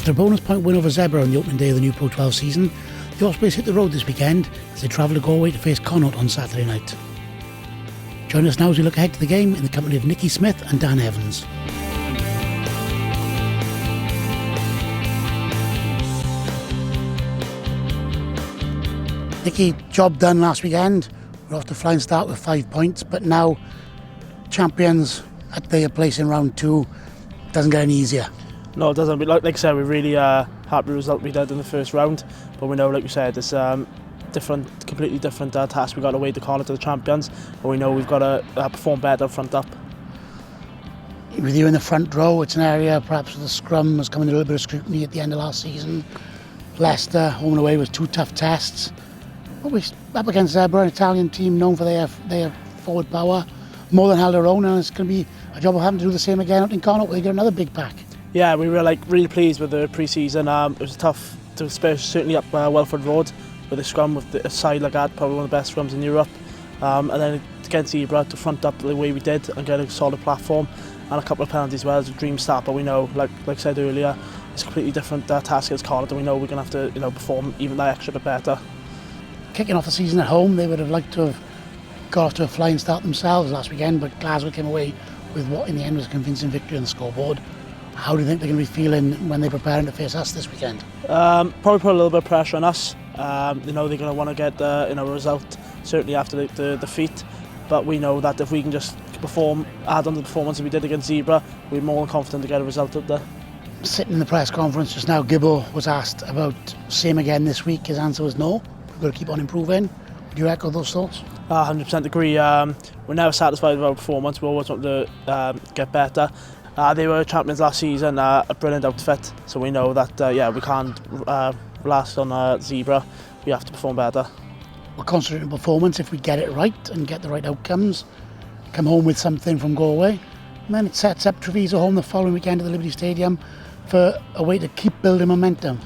After a bonus point win over Zebra on the opening day of the new Pro 12 season, the Ospreys hit the road this weekend as they travel to Galway to face Connacht on Saturday night. Join us now as we look ahead to the game in the company of Nicky Smith and Dan Evans. Nicky, job done last weekend. We're off to a flying start with 5 points, but now champions at their place in round 2 doesn't get any easier. No, it doesn't. Like I said, we're really happy with the result we did in the first round, but we know, like you said, it's completely different task. We've got to wait to call it to the champions, but we know we've got to perform better front up. With you in the front row, it's an area perhaps the scrum was coming a little bit of scrutiny at the end of last season. Leicester, home and away, was 2 tough tests. But we're up against Zebra, an Italian team known for their forward power, more than held their own, and it's going to be a job of having to do the same again out in Connacht where they get another big pack. Yeah, we were really pleased with the pre-season. It was tough to certainly up Welford Road with a scrum with a side like that, probably one of the best scrums in Europe. And then against Zebra to front up the way we did and get a solid platform, and a couple of penalties as well. It's a dream start, but we know, like I said earlier, it's a completely different task against Connacht, and we know we're going to have to perform even that extra bit better. Kicking off the season at home, they would have liked to have got off to a flying start themselves last weekend, but Glasgow came away with what in the end was a convincing victory on the scoreboard. How do you think they're going to be feeling when they're preparing to face us this weekend? Probably put a little bit of pressure on us. They're going to want to get a result, certainly after the defeat. But we know that if we can just add on the performance that we did against Zebra, we're more than confident to get a result up there. Sitting in the press conference just now, Gibbo was asked about same again this week. His answer was no. We've got to keep on improving. Do you echo those thoughts? 100% agree. We're never satisfied with our performance. We always want to get better. They were champions last season, a brilliant outfit, so we know that we can't last on Zebra. We have to perform better. We're concentrating on performance. If we get it right and get the right outcomes, come home with something from Galway, and then it sets up Treviso home the following weekend at the Liberty Stadium for a way to keep building momentum.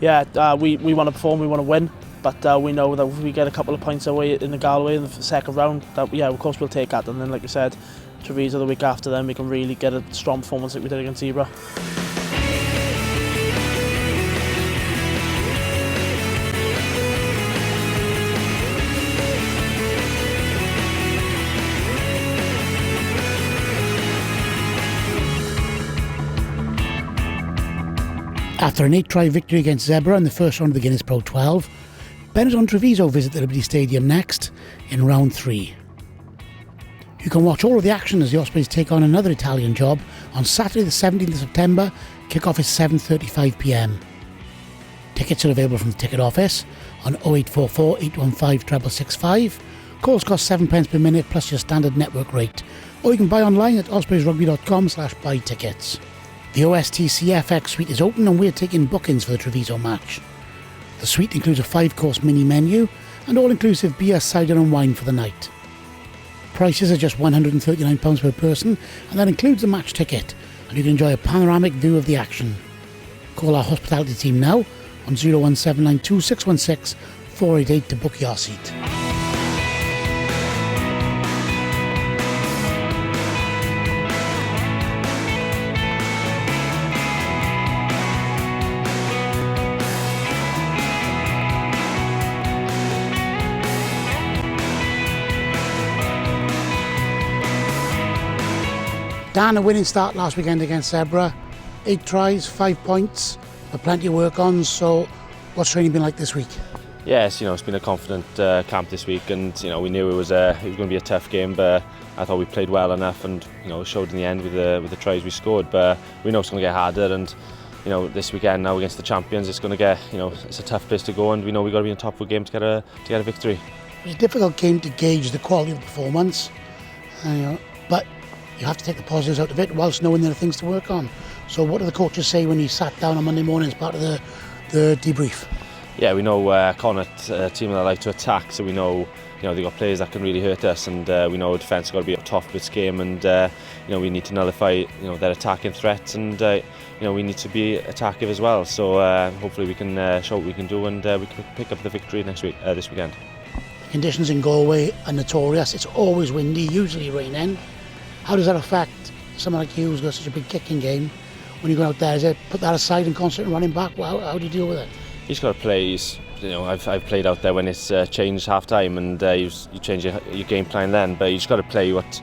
Yeah, we want to perform, we want to win, but we know that if we get a couple of points away in the Galway in the second round, that of course we'll take that, and then like you said, Treviso the week after, then we can really get a strong performance like we did against Zebra. After an 8-try victory against Zebra in the first round of the Guinness PRO12, Benetton Treviso visit the Liberty Stadium next in round 3. You can watch all of the action as the Ospreys take on another Italian job on Saturday the 17th of September. Kick-off is 7:35 p.m. Tickets are available from the ticket office on 0844 815 665. Calls cost 7 pence per minute plus your standard network rate, or you can buy online at ospreysrugby.com/buy tickets. The OSTCFX suite is open and we're taking bookings for the Treviso match. The suite includes a 5-course mini menu and all-inclusive beer, cider and wine for the night. Prices are just £139 per person, and that includes the match ticket, and you can enjoy a panoramic view of the action. Call our hospitality team now on 01792 616 488 to book your seat. Dan, a winning start last weekend against Zebra. 8 tries, 5 points, but plenty of work on. So what's training been like this week? Yes, it's been a confident camp this week, and we knew it was going to be a tough game, but I thought we played well enough, and showed in the end with the tries we scored. But we know it's going to get harder, and this weekend now against the champions, it's going to get it's a tough place to go, and we know we've got to be in top of the game to get a victory. It was a difficult game to gauge the quality of the performance, but you have to take the positives out of it whilst knowing there are things to work on. So what do the coaches say when you sat down on Monday morning as part of the debrief? Yeah, we know Connacht, a team that like to attack, so we know they've got players that can really hurt us, and we know defence has got to be tough for this game, and we need to nullify their attacking threats, and we need to be attackive as well. So hopefully we can show what we can do, and we can pick up the victory this weekend. The conditions in Galway are notorious. It's always windy, usually raining. How does that affect someone like you who's got such a big kicking game when you go out there? Is it put that aside and concentrate on running back? How do you deal with it? He's got to play. I've played out there when it's changed half time, and you change your game plan then. But you just got to play what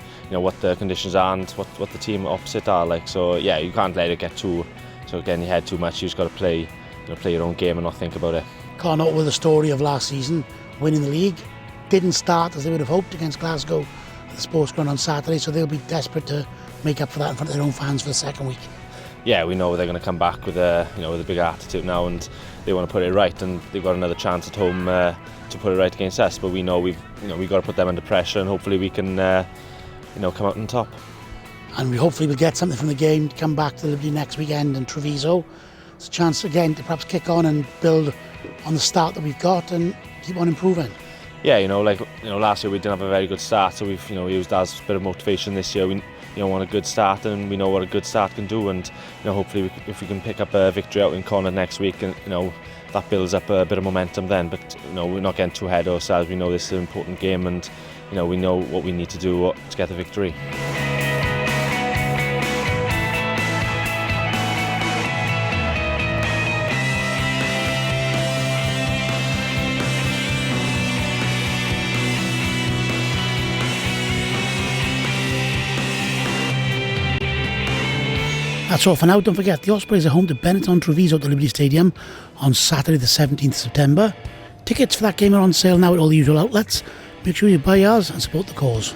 the conditions are and what the team opposite are like. So yeah, you can't let it get in your head too much. You just got to play your own game and not think about it. Connacht with the story of last season, winning the league, didn't start as they would have hoped against Glasgow at the Sportsground on Saturday. So they'll be desperate to make up for that in front of their own fans for the second week. Yeah, we know they're going to come back with a big attitude now, and they want to put it right, and they've got another chance at home to put it right against us. But we know we've got to put them under pressure, and hopefully we can come out on top. And we hopefully will get something from the game to come back to Liberty next weekend in Treviso. It's a chance again to perhaps kick on and build on the start that we've got and keep on improving. Yeah, last year we didn't have a very good start, so we've used that as a bit of motivation this year. We want a good start, and we know what a good start can do, and hopefully if we can pick up a victory out in Connacht next week, and that builds up a bit of momentum then. But we're not getting too ahead of ourselves. We know this is an important game, and we know what we need to do to get the victory. That's all for now. Don't forget, the Ospreys are home to Benetton-Treviso at the Liberty Stadium on Saturday the 17th of September. Tickets for that game are on sale now at all the usual outlets. Make sure you buy yours and support the cause.